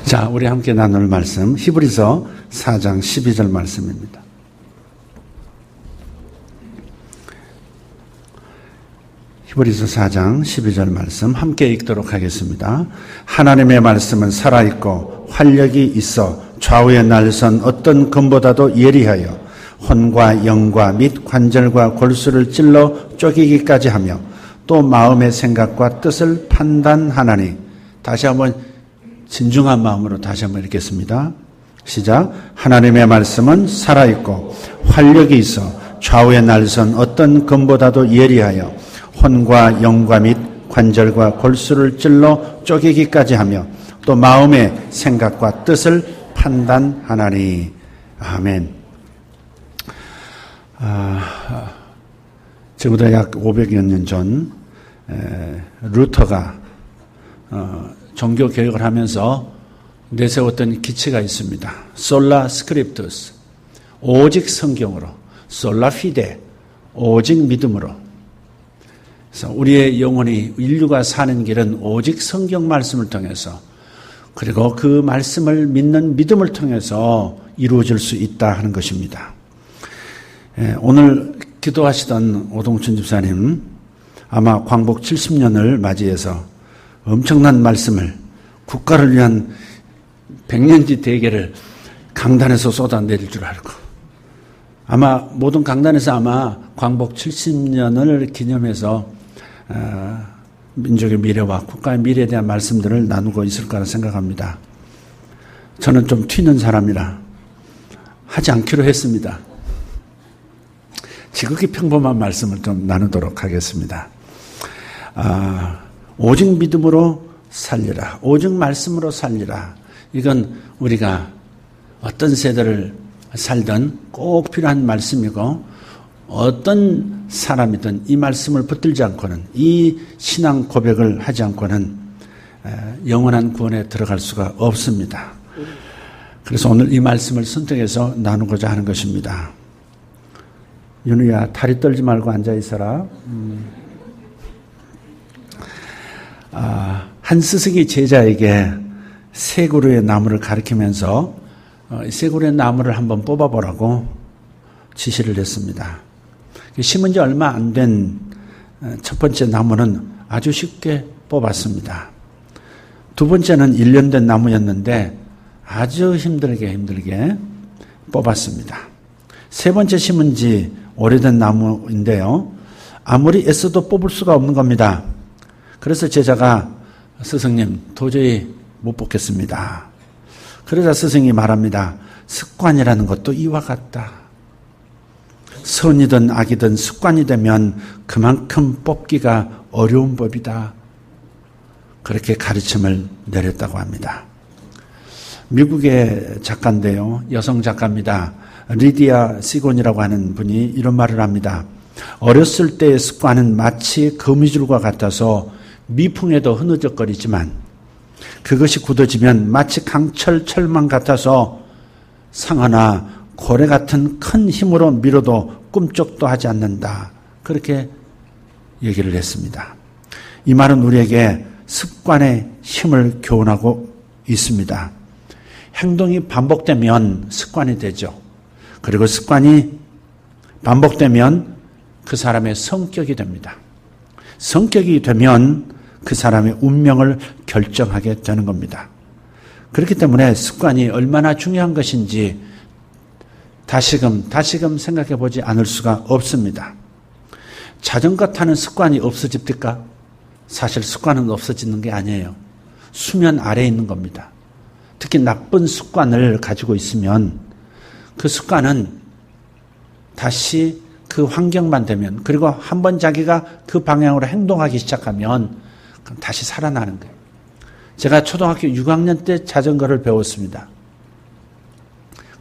자, 우리 함께 나눌 말씀 히브리서 4장 12절 말씀입니다. 히브리서 4장 12절 말씀 함께 읽도록 하겠습니다. 하나님의 말씀은 살아있고 활력이 있어 좌우에 날선 어떤 검보다도 예리하여 혼과 영과 및 관절과 골수를 찔러 쪼개기까지 하며 또 마음의 생각과 뜻을 판단하나니. 다시 한번 진중한 마음으로 다시 한번 읽겠습니다. 시작. 하나님의 말씀은 살아있고 활력이 있어 좌우에 날선 어떤 검보다도 예리하여 혼과 영과 및 관절과 골수를 찔러 쪼개기까지 하며 또 마음의 생각과 뜻을 판단하나니. 아멘. 지금부터 약 500여 년 전 루터가 종교 개혁을 하면서 내세웠던 기치가 있습니다. 솔라 스크립투스, 오직 성경으로, 솔라 피데, 오직 믿음으로. 그래서 우리의 영혼이, 인류가 사는 길은 오직 성경 말씀을 통해서, 그리고 그 말씀을 믿는 믿음을 통해서 이루어질 수 있다 하는 것입니다. 오늘 기도하시던 오동춘 집사님, 아마 광복 70년을 맞이해서 엄청난 말씀을, 국가를 위한 백년지 대계를 강단에서 쏟아내릴 줄 알고, 아마 모든 강단에서 아마 광복 70년을 기념해서 민족의 미래와 국가의 미래에 대한 말씀들을 나누고 있을 거라 생각합니다. 저는 좀 튀는 사람이라 하지 않기로 했습니다. 지극히 평범한 말씀을 좀 나누도록 하겠습니다. 오직 믿음으로 살리라. 오직 말씀으로 살리라. 이건 우리가 어떤 세대를 살든 꼭 필요한 말씀이고, 어떤 사람이든 이 말씀을 붙들지 않고는, 이 신앙 고백을 하지 않고는 영원한 구원에 들어갈 수가 없습니다. 그래서 오늘 이 말씀을 선택해서 나누고자 하는 것입니다. 윤우야, 다리 떨지 말고 앉아 있어라. 한 스승이 제자에게 세 그루의 나무를 가리키면서 세 그루의 나무를 한번 뽑아보라고 지시를 했습니다. 심은 지 얼마 안 된 첫 번째 나무는 아주 쉽게 뽑았습니다. 두 번째는 1년 된 나무였는데 아주 힘들게 뽑았습니다. 세 번째 심은 지 오래된 나무인데요, 아무리 애써도 뽑을 수가 없는 겁니다. 그래서 제자가, 스승님, 도저히 못 뽑겠습니다. 그러자 스승이 말합니다. 습관이라는 것도 이와 같다. 선이든 악이든 습관이 되면 그만큼 뽑기가 어려운 법이다. 그렇게 가르침을 내렸다고 합니다. 미국의 작가인데요, 여성 작가입니다. 리디아 시곤이라고 하는 분이 이런 말을 합니다. 어렸을 때의 습관은 마치 거미줄과 같아서 미풍에도 흐느적거리지만 그것이 굳어지면 마치 강철 철망 같아서 상어나 고래 같은 큰 힘으로 밀어도 꿈쩍도 하지 않는다. 그렇게 얘기를 했습니다. 이 말은 우리에게 습관의 힘을 교훈하고 있습니다. 행동이 반복되면 습관이 되죠. 그리고 습관이 반복되면 그 사람의 성격이 됩니다. 성격이 되면 그 사람의 운명을 결정하게 되는 겁니다. 그렇기 때문에 습관이 얼마나 중요한 것인지 다시금 생각해 보지 않을 수가 없습니다. 자전거 타는 습관이 없어집니까? 사실 습관은 없어지는 게 아니에요. 수면 아래에 있는 겁니다. 특히 나쁜 습관을 가지고 있으면 그 습관은 다시 그 환경만 되면, 그리고 한번 자기가 그 방향으로 행동하기 시작하면 그럼 다시 살아나는 거예요. 제가 초등학교 6학년 때 자전거를 배웠습니다.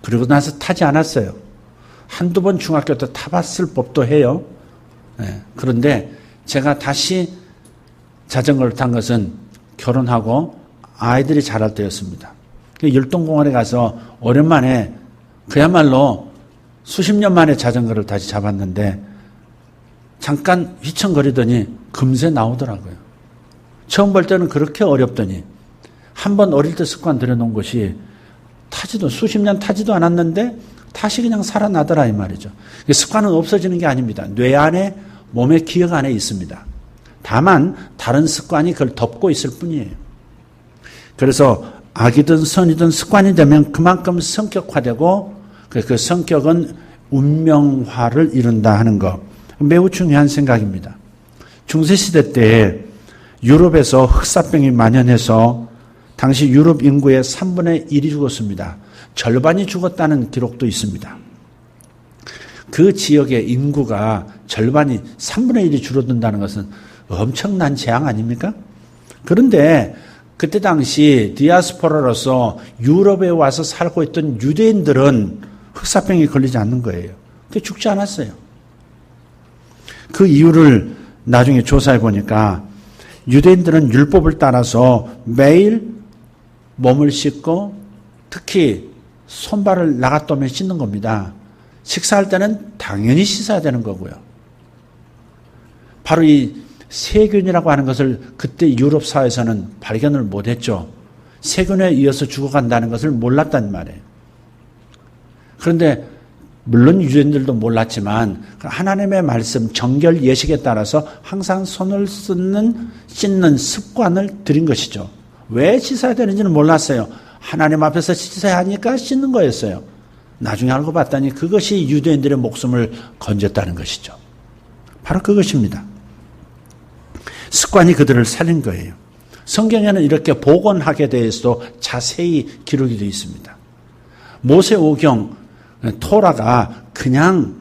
그리고 나서 타지 않았어요. 한두 번 중학교 때 타봤을 법도 해요. 그런데 제가 다시 자전거를 탄 것은 결혼하고 아이들이 자랄 때였습니다. 율동공원에 가서 오랜만에, 그야말로 수십 년 만에 자전거를 다시 잡았는데 잠깐 휘청거리더니 금세 나오더라고요. 처음 볼 때는 그렇게 어렵더니 한번 어릴 때 습관 들여놓은 것이 수십 년 타지도 않았는데 다시 그냥 살아나더라 이 말이죠. 습관은 없어지는 게 아닙니다. 뇌 안에 몸의 기억 안에 있습니다. 다만 다른 습관이 그걸 덮고 있을 뿐이에요. 그래서 악이든 선이든 습관이 되면 그만큼 성격화되고 그 성격은 운명화를 이룬다 하는 것. 매우 중요한 생각입니다. 중세시대 때 유럽에서 흑사병이 만연해서 당시 유럽 인구의 3분의 1이 죽었습니다. 절반이 죽었다는 기록도 있습니다. 그 지역의 인구가 절반이 3분의 1이 줄어든다는 것은 엄청난 재앙 아닙니까? 그런데 그때 당시 디아스포라로서 유럽에 와서 살고 있던 유대인들은 흑사병이 걸리지 않는 거예요. 죽지 않았어요. 그 이유를 나중에 조사해 보니까 유대인들은 율법을 따라서 매일 몸을 씻고 특히 손발을 나갔다면 씻는 겁니다. 식사할 때는 당연히 씻어야 되는 거고요. 바로 이 세균이라고 하는 것을 그때 유럽 사회에서는 발견을 못했죠. 세균에 이어서 죽어간다는 것을 몰랐단 말이에요. 그런데 물론 유대인들도 몰랐지만 하나님의 말씀 정결 예식에 따라서 항상 손을 씻는 습관을 들인 것이죠. 왜 씻어야 되는지는 몰랐어요. 하나님 앞에서 씻어야 하니까 씻는 거였어요. 나중에 알고 봤더니 그것이 유대인들의 목숨을 건졌다는 것이죠. 바로 그것입니다. 습관이 그들을 살린 거예요. 성경에는 이렇게 복원학에 대해서도 자세히 기록이 되어 있습니다. 모세오경 토라가 그냥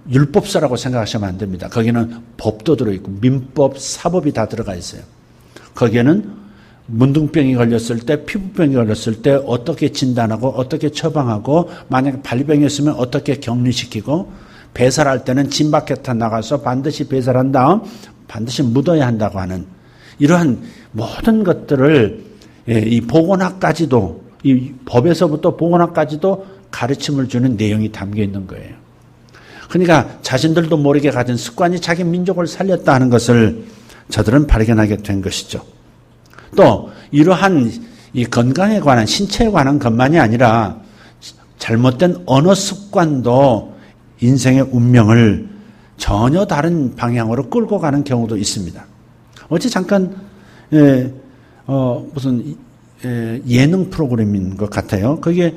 율법서라고 생각하시면 안 됩니다. 거기는 법도 들어있고 민법, 사법이 다 들어가 있어요. 거기에는 문둥병이 걸렸을 때, 피부병이 걸렸을 때 어떻게 진단하고 어떻게 처방하고 만약에 발병이었으면 어떻게 격리시키고 배설할 때는 진바켓에 나가서 반드시 배설한 다음 반드시 묻어야 한다고 하는 이러한 모든 것들을 이 보건학까지도 이 법에서부터 보건학까지도 가르침을 주는 내용이 담겨 있는 거예요. 그러니까 자신들도 모르게 가진 습관이 자기 민족을 살렸다 하는 것을 저들은 발견하게 된 것이죠. 또 이러한 이 건강에 관한 신체에 관한 것만이 아니라 잘못된 언어 습관도 인생의 운명을 전혀 다른 방향으로 끌고 가는 경우도 있습니다. 어제 잠깐 무슨 예능 프로그램인 것 같아요. 거기에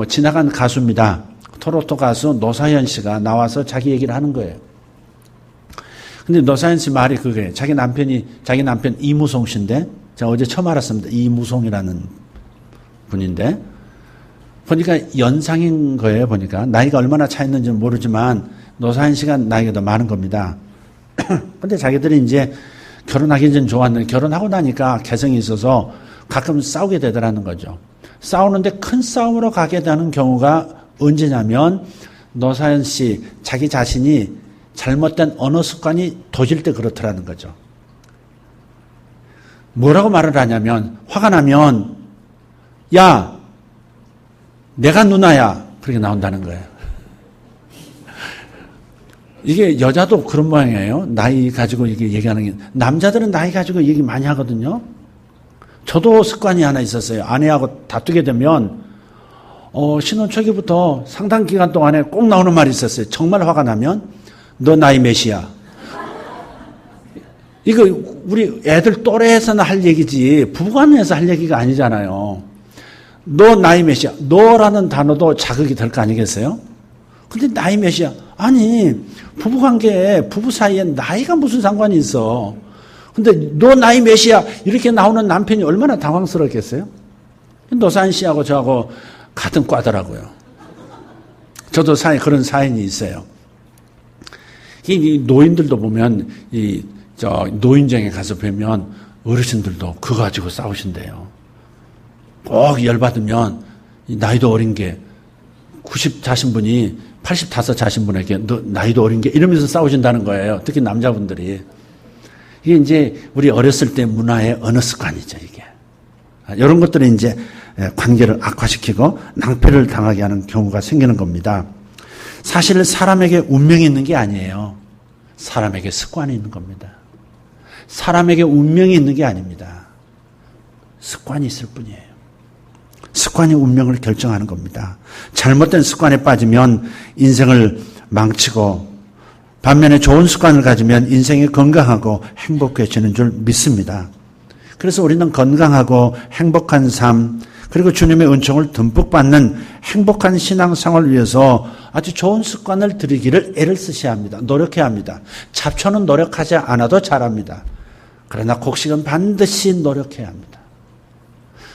지나간 가수입니다. 토로토 가수 노사연 씨가 나와서 자기 얘기를 하는 거예요. 근데 노사연 씨 말이 그거예요. 자기 남편 이무송 씨인데, 제가 어제 처음 알았습니다. 이무송이라는 분인데, 보니까 연상인 거예요, 보니까. 나이가 얼마나 차이있는지는 모르지만, 노사연 씨가 나이가 더 많은 겁니다. 근데 자기들이 이제 결혼하기 전 좋았는데, 결혼하고 나니까 개성이 있어서 가끔 싸우게 되더라는 거죠. 싸우는데 큰 싸움으로 가게 되는 경우가 언제냐면, 노사연 씨, 자기 자신이 잘못된 언어 습관이 도질 때 그렇더라는 거죠. 뭐라고 말을 하냐면 화가 나면 야 내가 누나야 그렇게 나온다는 거예요. 이게 여자도 그런 모양이에요. 나이 가지고 이게 얘기하는 게. 남자들은 나이 가지고 얘기 많이 하거든요. 저도 습관이 하나 있었어요. 아내하고 다투게 되면 신혼 초기부터 상당 기간 동안에 꼭 나오는 말이 있었어요. 정말 화가 나면 너 나이 몇이야? 이거 우리 애들 또래에서는 할 얘기지 부부간에서 할 얘기가 아니잖아요. 너 나이 몇이야? 너라는 단어도 자극이 될 거 아니겠어요? 근데 나이 몇이야? 아니 부부관계에 부부 사이에 나이가 무슨 상관이 있어. 근데 너 나이 몇이야? 이렇게 나오는 남편이 얼마나 당황스럽겠어요? 노사연 씨하고 저하고 같은 과더라고요. 저도 그런 사연이 있어요. 이 노인들도 보면 노인정에 가서 뵈면 어르신들도 그거 가지고 싸우신대요. 꼭 열받으면 나이도 어린 게 90 자신 분이 85 자신 분에게 너 나이도 어린 게 이러면서 싸우신다는 거예요. 특히 남자분들이. 이게 이제 우리 어렸을 때 문화의 언어 습관이죠, 이게. 이런 것들이 이제 관계를 악화시키고 낭패를 당하게 하는 경우가 생기는 겁니다. 사실 사람에게 운명이 있는 게 아니에요. 사람에게 습관이 있는 겁니다. 사람에게 운명이 있는 게 아닙니다. 습관이 있을 뿐이에요. 습관이 운명을 결정하는 겁니다. 잘못된 습관에 빠지면 인생을 망치고 반면에 좋은 습관을 가지면 인생이 건강하고 행복해지는 줄 믿습니다. 그래서 우리는 건강하고 행복한 삶 그리고 주님의 은총을 듬뿍 받는 행복한 신앙생활을 위해서 아주 좋은 습관을 들이기를 애를 쓰셔야 합니다. 노력해야 합니다. 잡초는 노력하지 않아도 자랍니다. 그러나 곡식은 반드시 노력해야 합니다.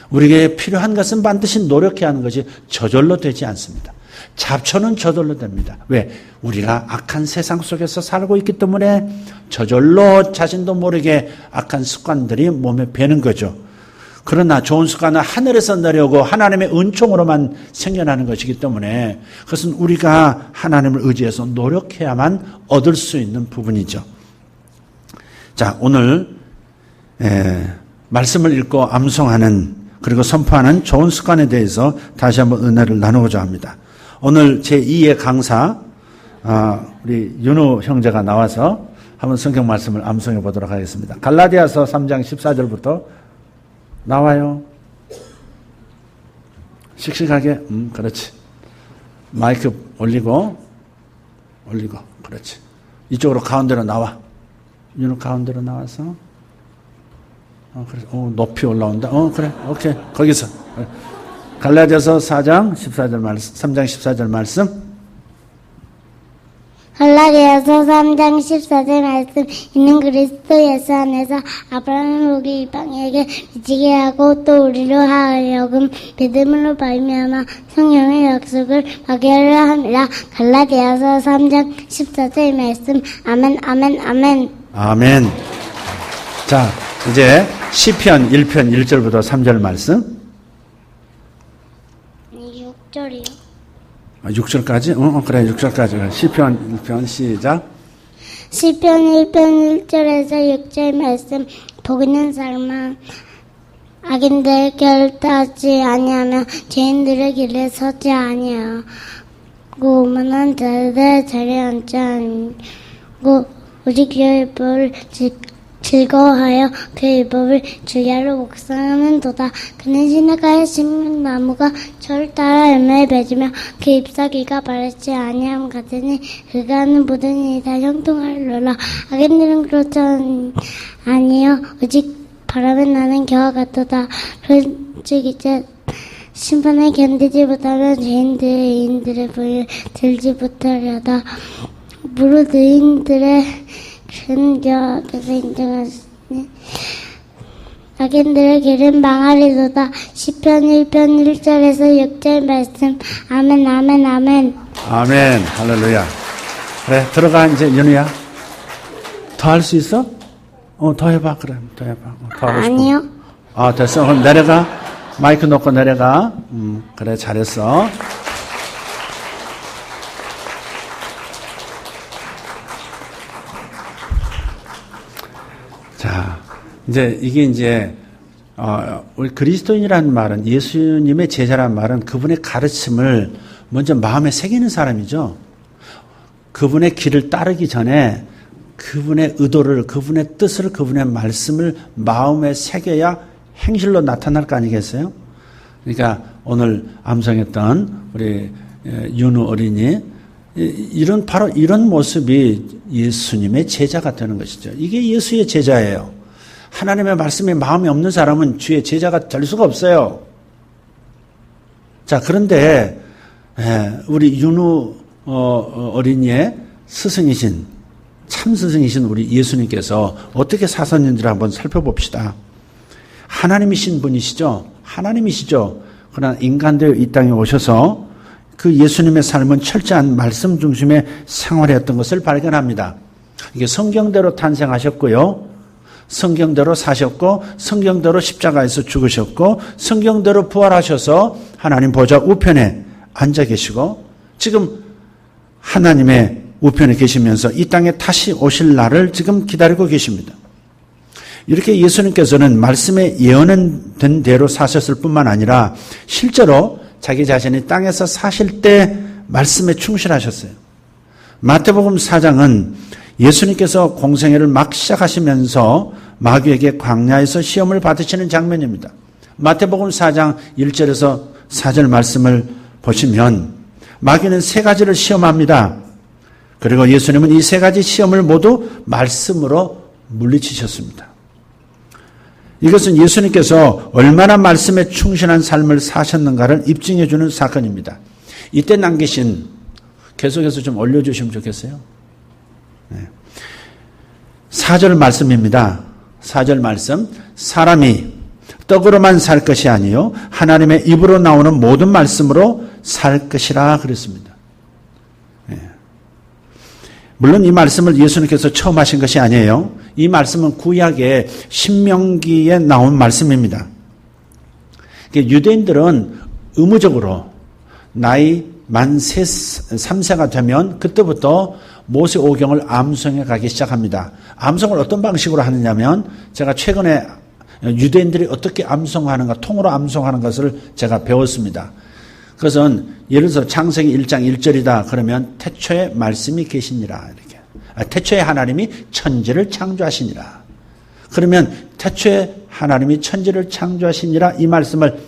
우리에게 필요한 것은 반드시 노력해야 하는 것이 저절로 되지 않습니다. 잡초는 저절로 됩니다. 왜? 우리가 악한 세상 속에서 살고 있기 때문에 저절로 자신도 모르게 악한 습관들이 몸에 배는 거죠. 그러나 좋은 습관은 하늘에서 내려오고 하나님의 은총으로만 생겨나는 것이기 때문에 그것은 우리가 하나님을 의지해서 노력해야만 얻을 수 있는 부분이죠. 자, 오늘 말씀을 읽고 암송하는 그리고 선포하는 좋은 습관에 대해서 다시 한번 은혜를 나누고자 합니다. 오늘 제2의 강사 우리 윤우 형제가 나와서 한번 성경 말씀을 암송해 보도록 하겠습니다. 갈라디아서 3장 14절부터 나와요. 씩씩하게 그렇지. 마이크 올리고 그렇지. 이쪽으로 가운데로 나와. 윤우 가운데로 나와서 그래. 높이 올라온다. 그래. 오케이. 거기서. 갈라디아서 4장 14절 말씀, 3장 14절 말씀. 갈라디아서 3장 14절 말씀. 이는 그리스도 예수 안에서 아브라함은 우리 이방인에게 미치게 하고 또 우리로 하여금 믿음으로 말미암아 성령의 약속을 받게 하려 함이라. 갈라디아서 3장 14절 말씀. 아멘, 아멘, 아멘. 아멘. 자, 이제 시편 1편 1절부터 3절 말씀. 6절이요. 6절까지? 그래, 6절까지. 시편 1편 시작. 시편 1편 1절에서 6절 말씀. 복 있는 사람은 악인들 결단하지 아니하며 죄인들의 길에 서지 아니하고 오만한 자들의 자리에 앉지 않고 우리 귀의 법을 즐거워하여 그의 법을 주야로 묵상하는도다. 그는 시냇가에 심은 나무가 저를 따라 열매를 맺으며 그 잎사귀가 마르지 아니함 같으니 그가 하는 모든 일이 다 형통하리로라. 악인들은 그렇지 아니요 오직 바람에 나는 겨와 같도다. 그런즉 이제 심판에 견디지 못하면 죄인들의 의인들의 불을 들지 못하려다. 무릇 의인들의 큰 여호와께서 인정하시니 악인들의 길은 망하리로다. 시편 1편 1절에서 6절 말씀. 아멘, 아멘, 아멘. 아멘. 할렐루야. 그래, 들어가 이제 윤우야. 더 할 수 있어? 더 해봐. 그래, 더 해봐. 더 하고 싶어. 아니요. 됐어. 그럼 내려가. 마이크 놓고 내려가. 그래, 잘했어. 자, 이게 우리 그리스도인이라는 말은 예수님의 제자라는 말은 그분의 가르침을 먼저 마음에 새기는 사람이죠. 그분의 길을 따르기 전에 그분의 의도를, 그분의 뜻을, 그분의 말씀을 마음에 새겨야 행실로 나타날 거 아니겠어요? 그러니까 오늘 암송했던 우리 윤우 어린이 바로 이런 모습이 예수님의 제자가 되는 것이죠. 이게 예수의 제자예요. 하나님의 말씀에 마음이 없는 사람은 주의 제자가 될 수가 없어요. 자, 그런데 우리 윤우 어린이의 스승이신, 참 스승이신 우리 예수님께서 어떻게 사셨는지를 한번 살펴봅시다. 하나님이신 분이시죠. 하나님이시죠. 그러나 인간되어 이 땅에 오셔서 그 예수님의 삶은 철저한 말씀 중심의 생활이었던 것을 발견합니다. 이게 성경대로 탄생하셨고요. 성경대로 사셨고 성경대로 십자가에서 죽으셨고 성경대로 부활하셔서 하나님 보좌 우편에 앉아 계시고 지금 하나님의 우편에 계시면서 이 땅에 다시 오실 날을 지금 기다리고 계십니다. 이렇게 예수님께서는 말씀에 예언된 대로 사셨을 뿐만 아니라 실제로 자기 자신이 땅에서 사실 때 말씀에 충실하셨어요. 마태복음 4장은 예수님께서 공생애를 막 시작하시면서 마귀에게 광야에서 시험을 받으시는 장면입니다. 마태복음 4장 1절에서 4절 말씀을 보시면 마귀는 세 가지를 시험합니다. 그리고 예수님은 이 세 가지 시험을 모두 말씀으로 물리치셨습니다. 이것은 예수님께서 얼마나 말씀에 충실한 삶을 사셨는가를 입증해 주는 사건입니다. 이때 남기신 계속해서 좀 올려주시면 좋겠어요. 4절 말씀입니다. 4절 말씀. 사람이 떡으로만 살 것이 아니요 하나님의 입으로 나오는 모든 말씀으로 살 것이라 그랬습니다. 물론 이 말씀을 예수님께서 처음 하신 것이 아니에요. 이 말씀은 구약의 신명기에 나온 말씀입니다. 유대인들은 의무적으로 나이 만 3세가 되면 그때부터 모세오경을 암송해 가기 시작합니다. 암송을 어떤 방식으로 하느냐면 제가 최근에 유대인들이 어떻게 암송하는가, 통으로 암송하는 것을 제가 배웠습니다. 그것은 예를 들어서 창세기 1장 1절이다 그러면 태초에 말씀이 계시니라 이렇게. 태초에 하나님이 천지를 창조하시니라. 그러면 태초에 하나님이 천지를 창조하시니라 이 말씀을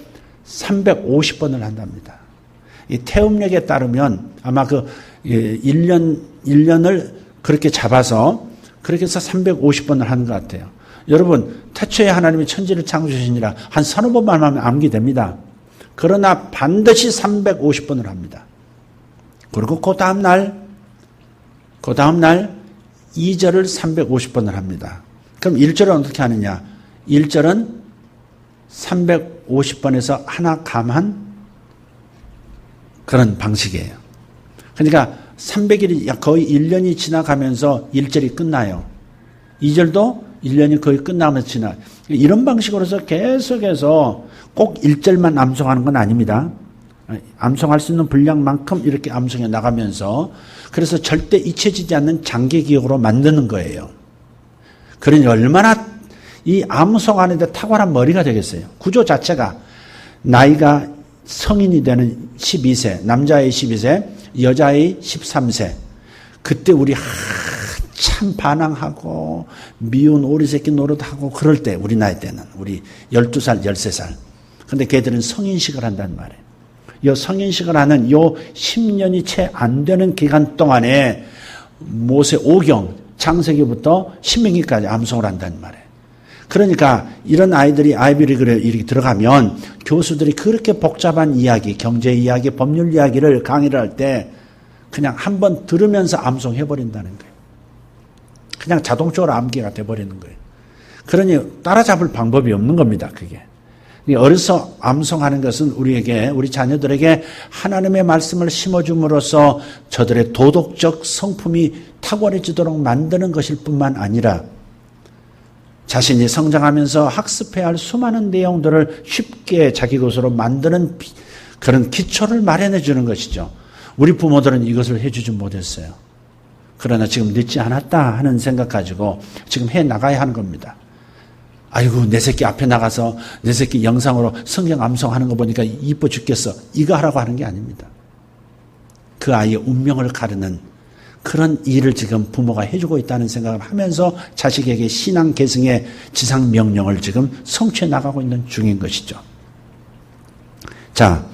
350번을 한답니다. 이 태음력에 따르면 아마 그 1년을 그렇게 잡아서 그렇게 해서 350번을 하는 것 같아요. 여러분, 태초에 하나님이 천지를 창조하시니라 한 서너 번만 하면 암기됩니다. 그러나 반드시 350번을 합니다. 그리고 그 다음날 2절을 350번을 합니다. 그럼 1절은 어떻게 하느냐? 1절은 350번에서 하나 감한 그런 방식이에요. 그러니까 300일이 거의 1년이 지나가면서 1절이 끝나요. 2절도 1년이 거의 끝나면서 지나요. 이런 방식으로서 계속해서 꼭 1절만 암송하는 건 아닙니다. 암송할 수 있는 분량만큼 이렇게 암송해 나가면서 그래서 절대 잊혀지지 않는 장기 기억으로 만드는 거예요. 그러니 얼마나 이 암송하는데 탁월한 머리가 되겠어요. 구조 자체가 나이가 성인이 되는 12세, 남자의 12세, 여자의 13세. 그때 우리 참 반항하고 미운 오리새끼 노릇하고 그럴 때 우리 나이 때는 우리 12살, 13살. 근데 걔들은 성인식을 한단 말이에요. 요 성인식을 하는 요 10년이 채 안 되는 기간 동안에 모세오경, 창세기부터 신명기까지 암송을 한단 말이에요. 그러니까 이런 아이들이 아이비리그에 이렇게 들어가면 교수들이 그렇게 복잡한 이야기, 경제 이야기, 법률 이야기를 강의를 할 때 그냥 한번 들으면서 암송해버린다는 거예요. 그냥 자동적으로 암기가 돼버리는 거예요. 그러니 따라잡을 방법이 없는 겁니다, 그게. 어려서 암송하는 것은 우리에게, 우리 자녀들에게 하나님의 말씀을 심어줌으로써 저들의 도덕적 성품이 탁월해지도록 만드는 것일 뿐만 아니라 자신이 성장하면서 학습해야 할 수많은 내용들을 쉽게 자기 것으로 만드는 그런 기초를 마련해 주는 것이죠. 우리 부모들은 이것을 해주지 못했어요. 그러나 지금 늦지 않았다 하는 생각 가지고 지금 해 나가야 하는 겁니다. 아이고 내 새끼 앞에 나가서 내 새끼 영상으로 성경 암송하는 거 보니까 이뻐 죽겠어. 이거 하라고 하는 게 아닙니다. 그 아이의 운명을 가르는 그런 일을 지금 부모가 해주고 있다는 생각을 하면서 자식에게 신앙 계승의 지상 명령을 지금 성취해 나가고 있는 중인 것이죠. 자,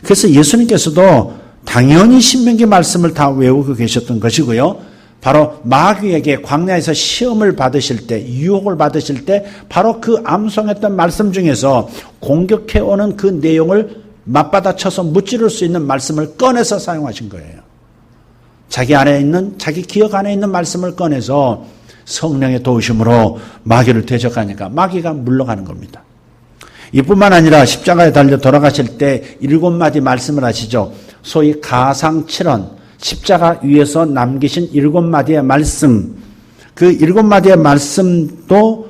그래서 예수님께서도 당연히 신명기 말씀을 다 외우고 계셨던 것이고요. 바로 마귀에게 광야에서 시험을 받으실 때, 유혹을 받으실 때 바로 그 암송했던 말씀 중에서 공격해오는 그 내용을 맞받아쳐서 무찌를 수 있는 말씀을 꺼내서 사용하신 거예요. 자기 안에 있는, 자기 기억 안에 있는 말씀을 꺼내서 성령의 도우심으로 마귀를 대적하니까 마귀가 물러가는 겁니다. 이뿐만 아니라 십자가에 달려 돌아가실 때 7마디 말씀을 하시죠. 소위 가상칠언, 십자가 위에서 남기신 7마디의 말씀, 그 7마디의 말씀도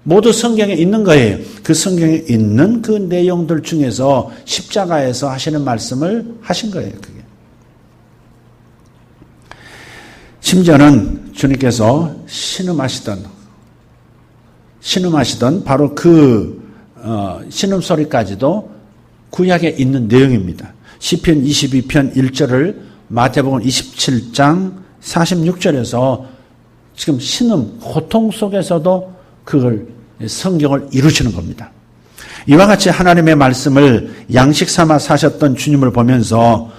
모두 성경에 있는 거예요. 그 성경에 있는 그 내용들 중에서 십자가에서 하시는 말씀을 하신 거예요. 그게. 심지어는 주님께서 신음하시던 바로 그 신음소리까지도 구약에 있는 내용입니다. 시편 22편 1절을 마태복음 27장 46절에서 지금 신음, 고통 속에서도 그걸 성경을 이루시는 겁니다. 이와 같이 하나님의 말씀을 양식 삼아 사셨던 주님을 보면서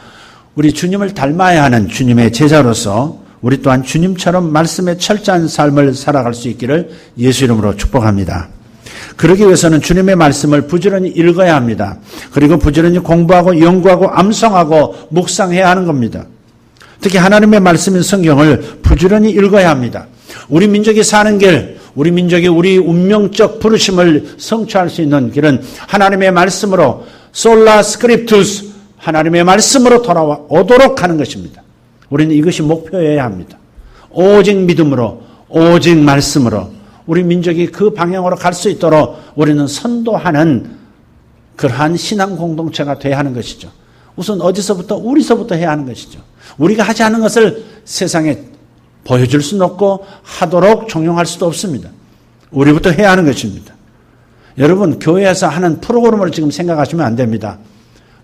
우리 주님을 닮아야 하는 주님의 제자로서 우리 또한 주님처럼 말씀의 철저한 삶을 살아갈 수 있기를 예수 이름으로 축복합니다. 그러기 위해서는 주님의 말씀을 부지런히 읽어야 합니다. 그리고 부지런히 공부하고 연구하고 암송하고 묵상해야 하는 겁니다. 특히 하나님의 말씀인 성경을 부지런히 읽어야 합니다. 우리 민족이 사는 길, 우리 민족이 우리 운명적 부르심을 성취할 수 있는 길은 하나님의 말씀으로 솔라 스크립투스, 하나님의 말씀으로 돌아오도록 하는 것입니다. 우리는 이것이 목표여야 합니다. 오직 믿음으로, 오직 말씀으로 우리 민족이 그 방향으로 갈 수 있도록 우리는 선도하는 그러한 신앙 공동체가 돼야 하는 것이죠. 우선 어디서부터? 우리서부터 해야 하는 것이죠. 우리가 하지 않은 것을 세상에 보여줄 수는 없고 하도록 종용할 수도 없습니다. 우리부터 해야 하는 것입니다. 여러분, 교회에서 하는 프로그램을 지금 생각하시면 안 됩니다.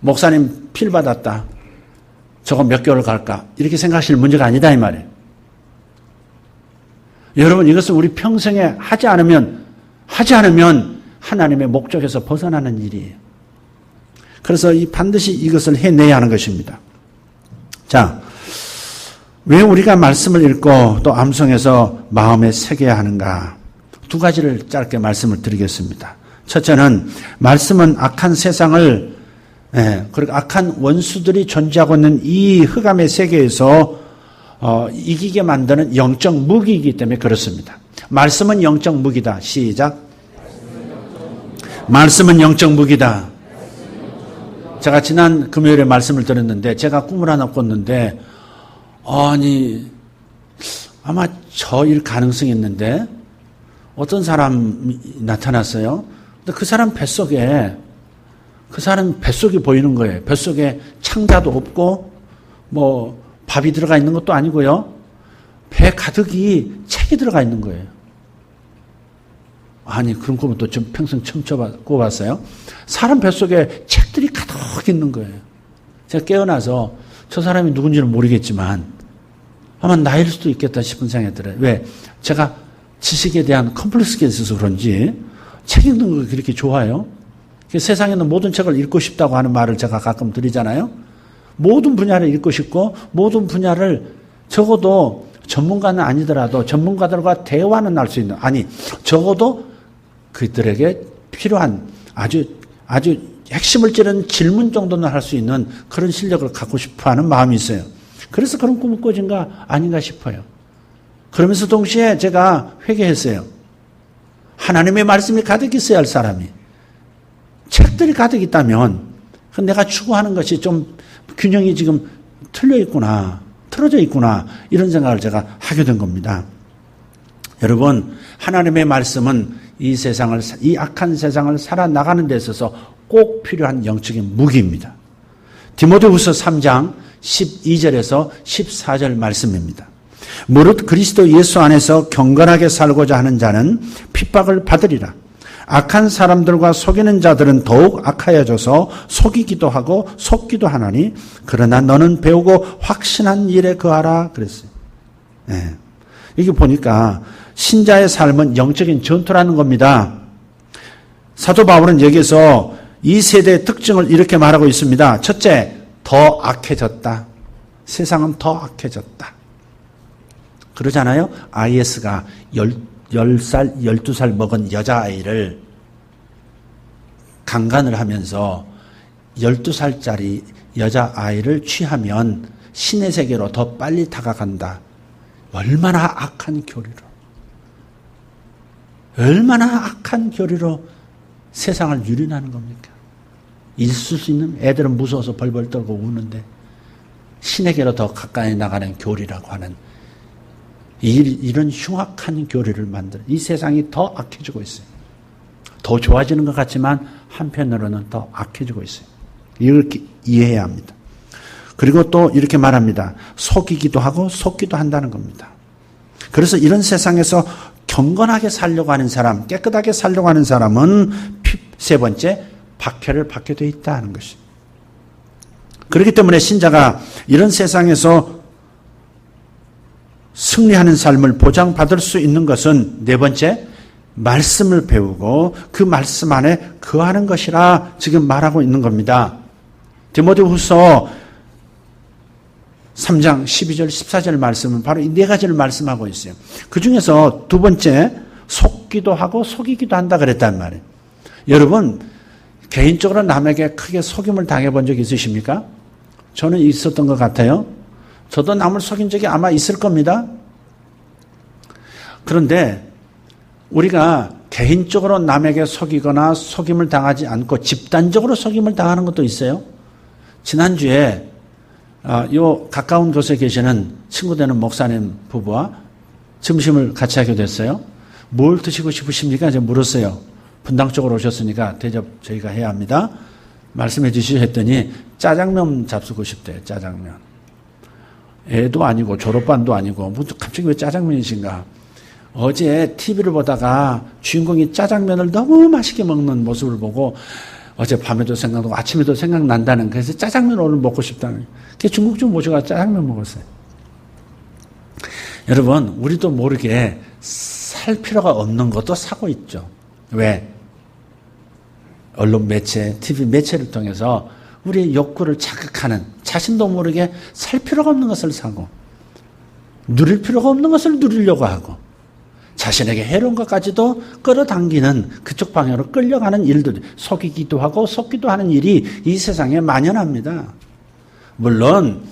목사님 필 받았다. 저거 몇 개월 갈까? 이렇게 생각하실 문제가 아니다 이 말이에요. 여러분, 이것을 우리 평생에 하지 않으면 하나님의 목적에서 벗어나는 일이에요. 그래서 반드시 이것을 해내야 하는 것입니다. 자, 왜 우리가 말씀을 읽고 또 암송해서 마음에 새겨야 하는가? 두 가지를 짧게 말씀을 드리겠습니다. 첫째는 말씀은 악한 세상을 그리고 악한 원수들이 존재하고 있는 이 흑암의 세계에서 이기게 만드는 영적 무기이기 때문에 그렇습니다. 말씀은 영적 무기다. 시작. 말씀은 영적 무기다. 제가 지난 금요일에 말씀을 드렸는데 제가 꿈을 하나 꿨는데 아니 아마 저일 가능성이 있는데 어떤 사람이 나타났어요. 근데 그 사람 뱃속이 보이는 거예요. 뱃속에 창자도 없고 뭐 밥이 들어가 있는 것도 아니고요. 배 가득이 책이 들어가 있는 거예요. 아니 그런 꿈은 또 좀 평생 처음 꿔봤어요. 사람 뱃속에 책들이 가득 있는 거예요. 제가 깨어나서 저 사람이 누군지는 모르겠지만 아마 나일 수도 있겠다 싶은 생각이 들어요. 왜? 제가 지식에 대한 컴플렉스가 있어서 그런지 책 읽는 거 그렇게 좋아요. 세상에 있는 모든 책을 읽고 싶다고 하는 말을 제가 가끔 드리잖아요. 모든 분야를 읽고 싶고 모든 분야를 적어도 전문가는 아니더라도 전문가들과 대화는 할 수 있는, 아니 적어도 그들에게 필요한 아주 핵심을 찌르는 질문 정도는 할 수 있는 그런 실력을 갖고 싶어하는 마음이 있어요. 그래서 그런 꿈을 꿔진가 아닌가 싶어요. 그러면서 동시에 제가 회개했어요. 하나님의 말씀이 가득 있어야 할 사람이 책들이 가득 있다면 내가 추구하는 것이 좀 균형이 지금 틀어져 있구나 이런 생각을 제가 하게 된 겁니다. 여러분, 하나님의 말씀은 이 악한 세상을 살아나가는 데 있어서 꼭 필요한 영적인 무기입니다. 디모데후서 3장 12절에서 14절 말씀입니다. 무릇 그리스도 예수 안에서 경건하게 살고자 하는 자는 핍박을 받으리라. 악한 사람들과 속이는 자들은 더욱 악하여져서 속이기도 하고 속기도 하나니 그러나 너는 배우고 확신한 일에 거하라 그랬어요. 네. 이게 보니까 신자의 삶은 영적인 전투라는 겁니다. 사도 바울은 여기서 이 세대의 특징을 이렇게 말하고 있습니다. 첫째, 더 악해졌다. 세상은 더 악해졌다. 그러잖아요. IS가 10살, 12살 먹은 여자아이를 강간을 하면서 12살짜리 여자아이를 취하면 신의 세계로 더 빨리 다가간다. 얼마나 악한 교리로 세상을 유린하는 겁니까? 있을 수 있는 애들은 무서워서 벌벌 떨고 우는데 신에게로 더 가까이 나가는 교리라고 하는 이런 흉악한 교리를 만드는 이 세상이 더 악해지고 있어요. 더 좋아지는 것 같지만 한편으로는 더 악해지고 있어요. 이렇게 이해해야 합니다. 그리고 또 이렇게 말합니다. 속이기도 하고 속기도 한다는 겁니다. 그래서 이런 세상에서 경건하게 살려고 하는 사람, 깨끗하게 살려고 하는 사람은 세 번째, 박해를 받게 되어 있다는 것입니다. 그렇기 때문에 신자가 이런 세상에서 승리하는 삶을 보장받을 수 있는 것은 네 번째, 말씀을 배우고 그 말씀 안에 거하는 것이라 지금 말하고 있는 겁니다. 디모데후서 3장 12절 14절 말씀은 바로 이 네 가지를 말씀하고 있어요. 그 중에서 두 번째 속기도 하고 속이기도 한다 그랬단 말이에요. 여러분 개인적으로 남에게 크게 속임을 당해본 적 있으십니까? 저는 있었던 것 같아요. 저도 남을 속인 적이 아마 있을 겁니다. 그런데 우리가 개인적으로 남에게 속이거나 속임을 당하지 않고 집단적으로 속임을 당하는 것도 있어요. 지난주에 요 가까운 곳에 계시는 친구 되는 목사님 부부와 점심을 같이 하게 됐어요. 뭘 드시고 싶으십니까? 제가 물었어요. 분당 쪽으로 오셨으니까 대접 저희가 해야 합니다. 말씀해 주시죠 했더니 짜장면 잡수고 싶대요. 짜장면. 애도 아니고 졸업반도 아니고 갑자기 왜 짜장면이신가? 어제 TV를 보다가 주인공이 짜장면을 너무 맛있게 먹는 모습을 보고 어제 밤에도 생각나고 아침에도 생각난다는, 그래서 짜장면 오늘 먹고 싶다는. 그래서 중국집 모셔가 짜장면 먹었어요. 여러분 우리도 모르게 살 필요가 없는 것도 사고 있죠. 왜? 언론 매체, TV 매체를 통해서 우리의 욕구를 자극하는, 자신도 모르게 살 필요가 없는 것을 사고 누릴 필요가 없는 것을 누리려고 하고 자신에게 해로운 것까지도 끌어당기는 그쪽 방향으로 끌려가는 일들, 속이기도 하고 속기도 하는 일이 이 세상에 만연합니다. 물론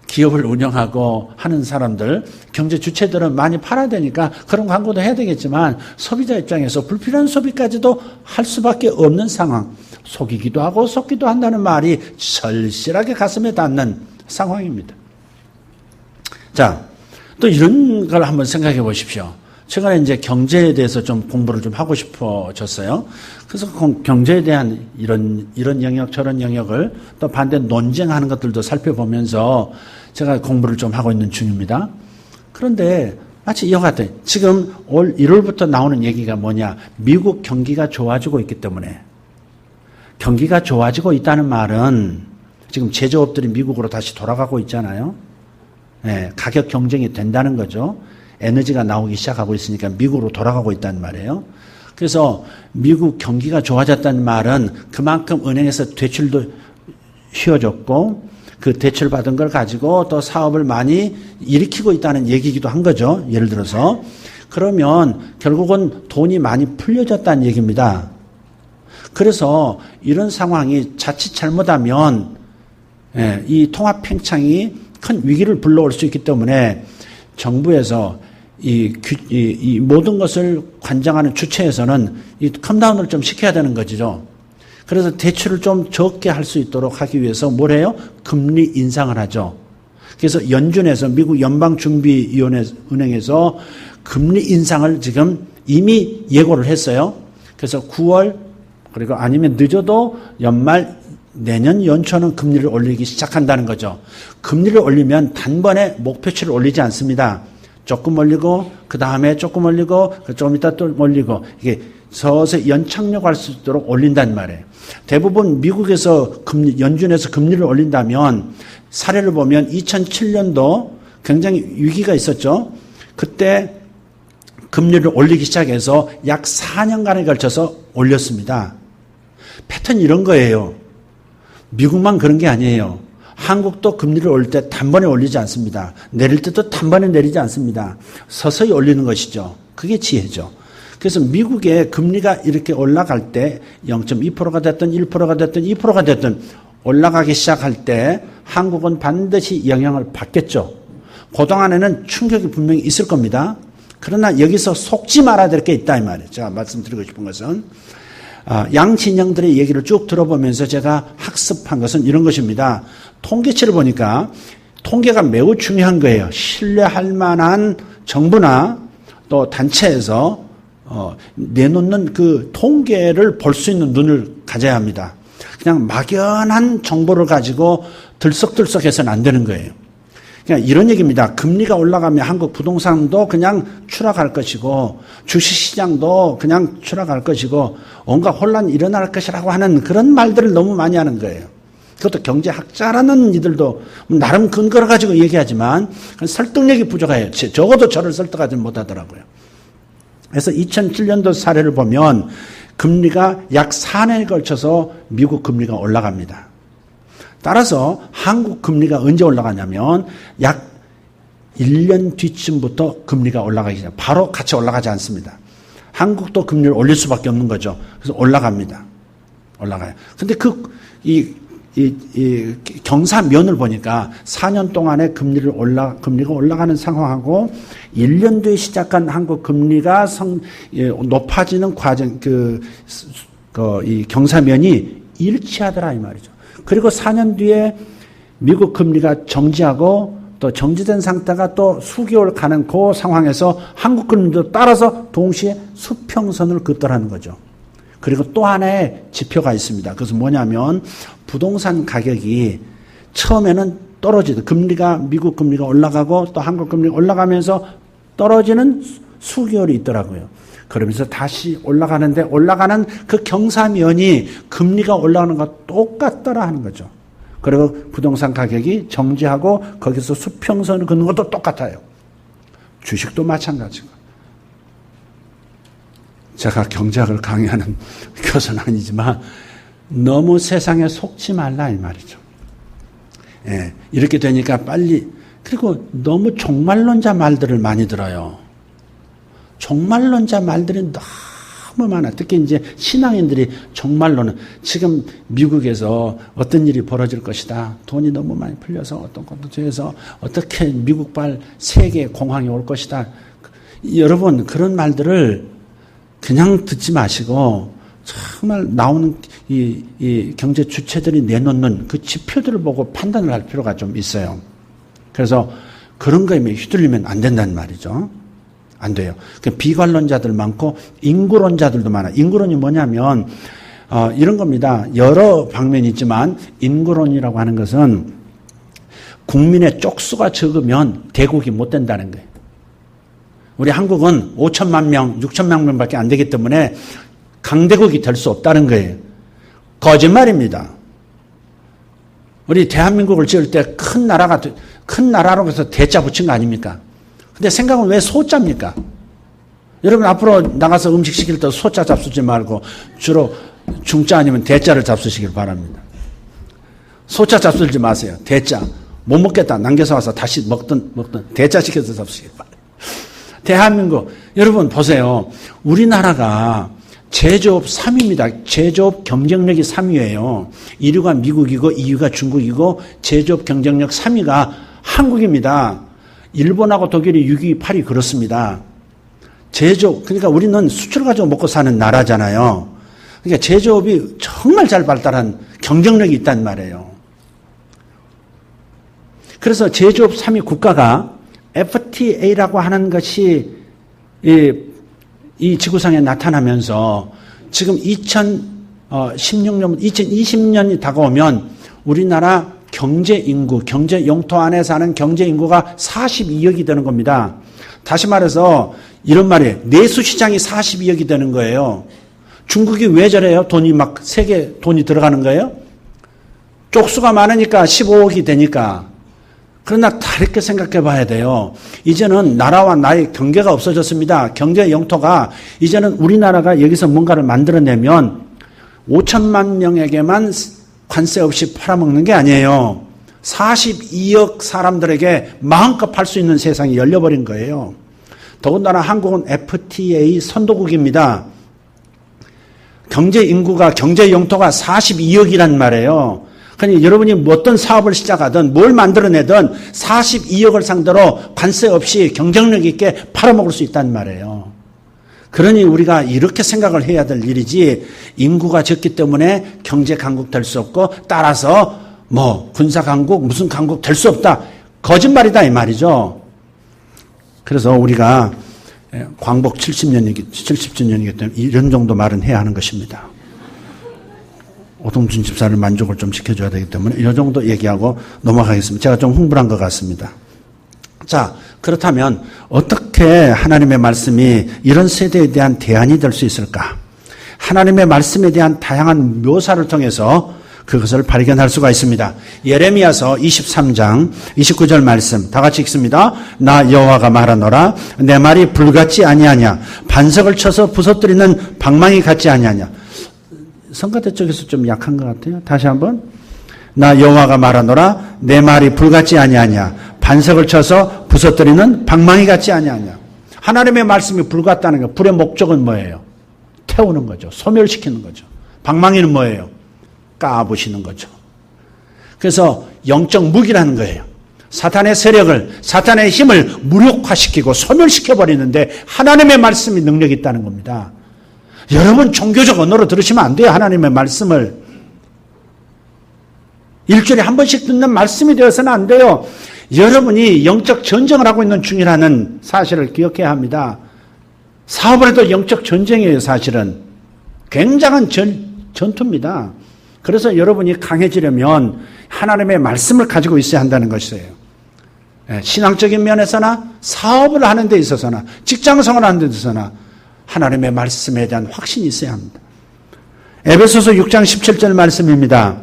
기업을 운영하고 하는 사람들, 경제 주체들은 많이 팔아야 되니까 그런 광고도 해야 되겠지만 소비자 입장에서 불필요한 소비까지도 할 수밖에 없는 상황, 속이기도 하고 속기도 한다는 말이 절실하게 가슴에 닿는 상황입니다. 자, 또 이런 걸 한번 생각해 보십시오. 최근에 이제 경제에 대해서 좀 공부를 좀 하고 싶어졌어요. 그래서 경제에 대한 이런 영역, 저런 영역을 또 반대 논쟁하는 것들도 살펴보면서 제가 공부를 좀 하고 있는 중입니다. 그런데 마치 이와 같아요. 지금 올 1월부터 나오는 얘기가 뭐냐? 미국 경기가 좋아지고 있기 때문에. 경기가 좋아지고 있다는 말은 지금 제조업들이 미국으로 다시 돌아가고 있잖아요. 네, 가격 경쟁이 된다는 거죠. 에너지가 나오기 시작하고 있으니까 미국으로 돌아가고 있다는 말이에요. 그래서 미국 경기가 좋아졌다는 말은 그만큼 은행에서 대출도 휘어졌고 그 대출 받은 걸 가지고 또 사업을 많이 일으키고 있다는 얘기이기도 한 거죠. 예를 들어서. 그러면 결국은 돈이 많이 풀려졌다는 얘기입니다. 그래서 이런 상황이 자칫 잘못하면 이 통합 팽창이 큰 위기를 불러올 수 있기 때문에 정부에서 이 모든 것을 관장하는 주체에서는 이 컴다운을 좀 시켜야 되는 거죠. 그래서 대출을 좀 적게 할 수 있도록 하기 위해서 뭘 해요? 금리 인상을 하죠. 그래서 연준에서 미국 연방준비위원회 은행에서 금리 인상을 지금 이미 예고를 했어요. 그래서 9월 그리고 아니면 늦어도 연말 내년 연초는 금리를 올리기 시작한다는 거죠. 금리를 올리면 단번에 목표치를 올리지 않습니다. 조금 올리고 그 다음에 조금 올리고 좀 이따 또 올리고 이게 서서히 연착륙할 수 있도록 올린단 말이에요. 대부분 미국에서 연준에서 금리를 올린다면 사례를 보면 2007년도 굉장히 위기가 있었죠. 그때 금리를 올리기 시작해서 약 4년간에 걸쳐서 올렸습니다. 패턴이 이런 거예요. 미국만 그런 게 아니에요. 한국도 금리를 올릴 때 단번에 올리지 않습니다. 내릴 때도 단번에 내리지 않습니다. 서서히 올리는 것이죠. 그게 지혜죠. 그래서 미국의 금리가 이렇게 올라갈 때 0.2%가 됐든 1%가 됐든 2%가 됐든 올라가기 시작할 때 한국은 반드시 영향을 받겠죠. 그동안에는 충격이 분명히 있을 겁니다. 그러나 여기서 속지 말아야 될 게 있다 이 말이에요. 제가 말씀드리고 싶은 것은 양 진영들의 얘기를 쭉 들어보면서 제가 학습한 것은 이런 것입니다. 통계치를 보니까 통계가 매우 중요한 거예요. 신뢰할 만한 정부나 또 단체에서 내놓는 그 통계를 볼 수 있는 눈을 가져야 합니다. 그냥 막연한 정보를 가지고 들썩들썩해서는 안 되는 거예요. 그냥 이런 얘기입니다. 금리가 올라가면 한국 부동산도 그냥 추락할 것이고 주식시장도 그냥 추락할 것이고 온갖 혼란이 일어날 것이라고 하는 그런 말들을 너무 많이 하는 거예요. 그것도 경제학자라는 이들도 나름 근거를 가지고 얘기하지만 설득력이 부족해요. 적어도 저를 설득하지 못하더라고요. 그래서 2007년도 사례를 보면 금리가 약 4년에 걸쳐서 미국 금리가 올라갑니다. 따라서 한국 금리가 언제 올라가냐면 약 1년 뒤쯤부터 금리가 올라가기 시작. 바로 같이 올라가지 않습니다. 한국도 금리를 올릴 수밖에 없는 거죠. 그래서 올라갑니다. 올라가요. 근데 이 경사면을 보니까 4년 동안에 금리가 올라가는 상황하고 1년 뒤에 시작한 한국 금리가 높아지는 과정, 이 경사면이 일치하더라, 이 말이죠. 그리고 4년 뒤에 미국 금리가 정지하고 또 정지된 상태가 또 수개월 가는 그 상황에서 한국 금리도 따라서 동시에 수평선을 긋더라는 거죠. 그리고 또 하나의 지표가 있습니다. 그것은 뭐냐면 부동산 가격이 처음에는 미국 금리가 올라가고 또 한국 금리가 올라가면서 떨어지는 수개월이 있더라고요. 그러면서 다시 올라가는데 올라가는 그 경사면이 금리가 올라가는 것과 똑같더라 하는 거죠. 그리고 부동산 가격이 정지하고 거기서 수평선을 긋는 것도 똑같아요. 주식도 마찬가지고. 제가 경제학을 강의하는 교수는 아니지만 너무 세상에 속지 말라 이 말이죠. 예, 이렇게 되니까 빨리. 그리고 너무 종말론자 말들을 많이 들어요. 종말론자 말들이 너무 많아. 특히 이제 신앙인들이 종말론은 지금 미국에서 어떤 일이 벌어질 것이다. 돈이 너무 많이 풀려서 어떤 것도 돼서 어떻게 미국발 세계 공황이 올 것이다. 여러분 그런 말들을 그냥 듣지 마시고 정말 나오는 이 경제 주체들이 내놓는 그 지표들을 보고 판단을 할 필요가 좀 있어요. 그래서 그런 거에 휘둘리면 안 된다는 말이죠. 안 돼요. 비관론자들 많고 인구론자들도 많아요. 인구론이 뭐냐면 이런 겁니다. 여러 방면이 있지만 인구론이라고 하는 것은 국민의 쪽수가 적으면 대국이 못 된다는 거예요. 우리 한국은 5천만 명, 6천만 명밖에 안 되기 때문에 강대국이 될 수 없다는 거예요. 거짓말입니다. 우리 대한민국을 지을 때 큰 나라로 해서 대자 붙인 거 아닙니까? 근데 생각은 왜 소자입니까? 여러분 앞으로 나가서 음식 시킬 때 소자 잡수지 말고 주로 중자 아니면 대자를 잡수시길 바랍니다. 소자 잡수지 마세요. 대자. 못 먹겠다. 남겨서 와서 다시 먹든 대자 시켜서 잡수시길 바랍니다. 대한민국, 여러분 보세요. 우리나라가 제조업 3위입니다. 제조업 경쟁력이 3위예요. 1위가 미국이고 2위가 중국이고 제조업 경쟁력 3위가 한국입니다. 일본하고 독일이 6위, 8위 그렇습니다. 제조업, 그러니까 우리는 수출 가지고 먹고 사는 나라잖아요. 그러니까 제조업이 정말 잘 발달한 경쟁력이 있단 말이에요. 그래서 제조업 3위 국가가 FTA라고 하는 것이 이 지구상에 나타나면서 지금 2020년이 다가오면 우리나라 경제 영토 안에 사는 경제 인구가 42억이 되는 겁니다. 다시 말해서 이런 말이에요. 내수 시장이 42억이 되는 거예요. 중국이 왜 저래요? 세계 돈이 들어가는 거예요? 쪽수가 많으니까 15억이 되니까. 그러나 다르게 생각해 봐야 돼요. 이제는 나라와 나의 경계가 없어졌습니다. 경제 영토가 이제는 우리나라가 여기서 뭔가를 만들어내면 5천만 명에게만 관세 없이 팔아먹는 게 아니에요. 42억 사람들에게 마음껏 팔 수 있는 세상이 열려버린 거예요. 더군다나 한국은 FTA 선도국입니다. 경제 영토가 42억이란 말이에요. 그러니 여러분이 어떤 사업을 시작하든 뭘 만들어내든 42억을 상대로 관세 없이 경쟁력 있게 팔아먹을 수 있단 말이에요. 그러니 우리가 이렇게 생각을 해야 될 일이지 인구가 적기 때문에 경제 강국 될 수 없고 따라서 군사 강국 무슨 강국 될 수 없다. 거짓말이다 이 말이죠. 그래서 우리가 광복 70주년이기 때문에 이런 정도 말은 해야 하는 것입니다. 오동준 집사를 만족을 좀 시켜줘야 되기 때문에 이 정도 얘기하고 넘어가겠습니다. 제가 좀 흥분한 것 같습니다. 자, 그렇다면 어떻게 하나님의 말씀이 이런 세대에 대한 대안이 될 수 있을까? 하나님의 말씀에 대한 다양한 묘사를 통해서 그것을 발견할 수가 있습니다. 예레미야서 23장 29절 말씀 다 같이 읽습니다. 나 여호와가 말하노라 내 말이 불같지 아니하냐 반석을 쳐서 부서뜨리는 방망이 같지 아니하냐. 성가대 쪽에서 좀 약한 것 같아요. 다시 한번. 나 여호와가 말하노라 내 말이 불같지 아니하냐 반석을 쳐서 부서뜨리는 방망이 같지 아니하냐. 하나님의 말씀이 불 같다는 거, 불의 목적은 뭐예요? 태우는 거죠. 소멸시키는 거죠. 방망이는 뭐예요? 까부시는 거죠. 그래서 영적 무기라는 거예요. 사탄의 세력을, 사탄의 힘을 무력화시키고 소멸시켜버리는데 하나님의 말씀이 능력이 있다는 겁니다. 여러분 종교적 언어로 들으시면 안 돼요. 하나님의 말씀을. 일주일에 한 번씩 듣는 말씀이 되어서는 안 돼요. 여러분이 영적 전쟁을 하고 있는 중이라는 사실을 기억해야 합니다. 사업을 해도 영적 전쟁이에요. 사실은. 굉장한 전투입니다. 그래서 여러분이 강해지려면 하나님의 말씀을 가지고 있어야 한다는 것이에요. 신앙적인 면에서나 사업을 하는 데 있어서나 직장생활을 하는 데 있어서나 하나님의 말씀에 대한 확신이 있어야 합니다. 에베소서 6장 17절 말씀입니다.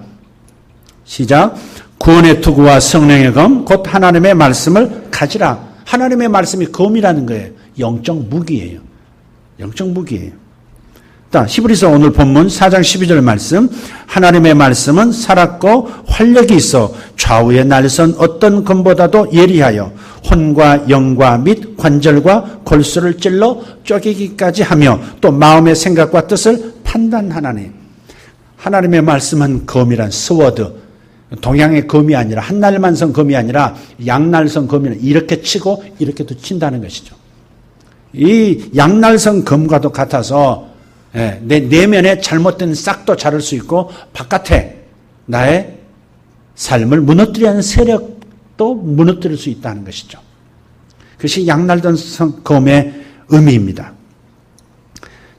시작. 구원의 투구와 성령의 검 곧 하나님의 말씀을 가지라. 하나님의 말씀이 검이라는 거예요. 영적 무기예요. 영적 무기예요. 자, 히브리서 오늘 본문 4장 12절 말씀. 하나님의 말씀은 살았고 활력이 있어 좌우에 날선 어떤 검보다도 예리하여 혼과 영과 및 관절과 골수를 찔러 쪼개기까지 하며 또 마음의 생각과 뜻을 판단하나니. 하나님의 말씀은 검이란 스워드. 동양의 검이 아니라 한날만선 검이 아니라 양날선 검이 이렇게 치고 이렇게도 친다는 것이죠. 이 양날선 검과도 같아서 내 내면에 잘못된 싹도 자를 수 있고 바깥에 나의 삶을 무너뜨리는 하는 세력도 무너뜨릴 수 있다는 것이죠. 그것이 양날선 검의 의미입니다.